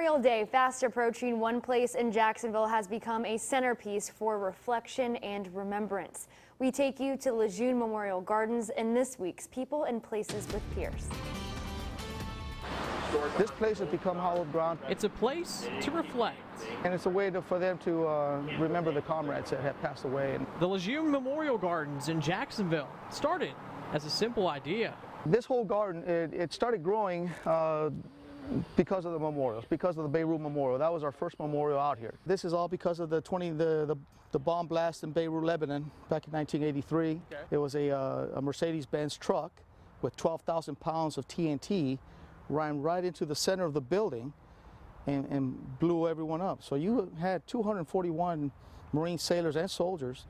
Memorial Day fast approaching, one place in Jacksonville has become a centerpiece for reflection and remembrance. We take you to Lejeune Memorial Gardens in this week's People and Places with Pierce. This place has become hallowed ground. It's a place to reflect. And it's a way for them to remember the comrades that have passed away. The Lejeune Memorial Gardens in Jacksonville started as a simple idea. This whole garden, it started growing because of the memorials, because of the Beirut Memorial. That was our first memorial out here. This is all because of the bomb blast in Beirut, Lebanon, back in 1983. Okay. It was a Mercedes-Benz truck with 12,000 pounds of TNT ran right into the center of the building and blew everyone up. So you had 241 Marine sailors and soldiers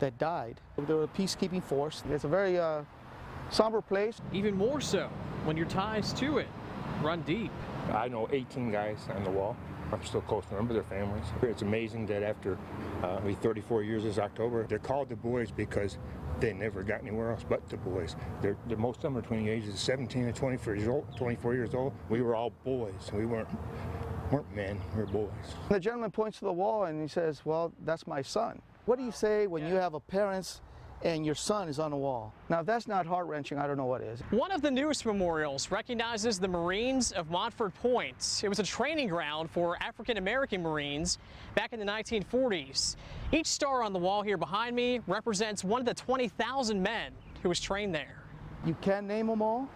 that died. They were a peacekeeping force. It's a very somber place. Even more so when your ties to it run deep. I know 18 guys on the wall. I'm still close to remember their families. It's amazing that after 34 years this October, they're called the boys because they never got anywhere else but the boys. Most of them are between the ages of 17 and 24 years old. We were all boys. We weren't men, we were boys. The gentleman points to the wall and he says, well, that's my son. What do you say when you have a parents and your son is on the wall? Now, if that's not heart-wrenching, I don't know what is. One of the newest memorials recognizes the Marines of Montford Point. It was a training ground for African-American Marines back in the 1940s. Each star on the wall here behind me represents one of the 20,000 men who was trained there. You can't name them all,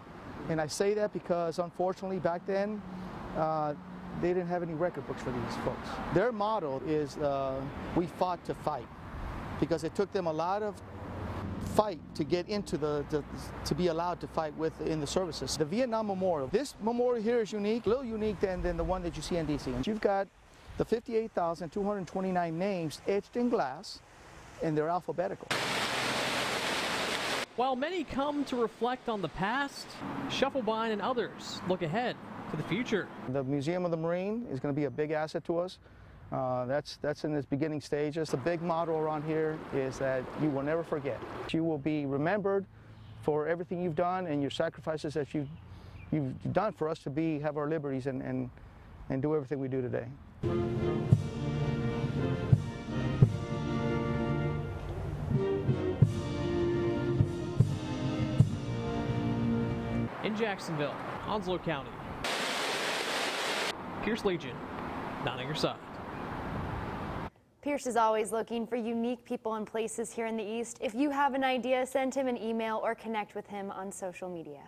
and I say that because, unfortunately, back then, they didn't have any record books for these folks. Their motto is, we fought to fight, because it took them a lot of fight to get into to be allowed to fight in the services. The Vietnam Memorial. This memorial here is unique, a little unique than the one that you see in DC. And you've got the 58,229 names etched in glass, and they're alphabetical. While many come to reflect on the past, Shufflebine and others look ahead to the future. The Museum of the Marine is going to be a big asset to us. That's in its beginning stages. The big motto around here is that you will never forget. You will be remembered for everything you've done and your sacrifices that you've done for us to have our liberties and do everything we do today. In Jacksonville, Onslow County, Pierce Lejeune, not on your side. Pierce is always looking for unique people and places here in the East. If you have an idea, send him an email or connect with him on social media.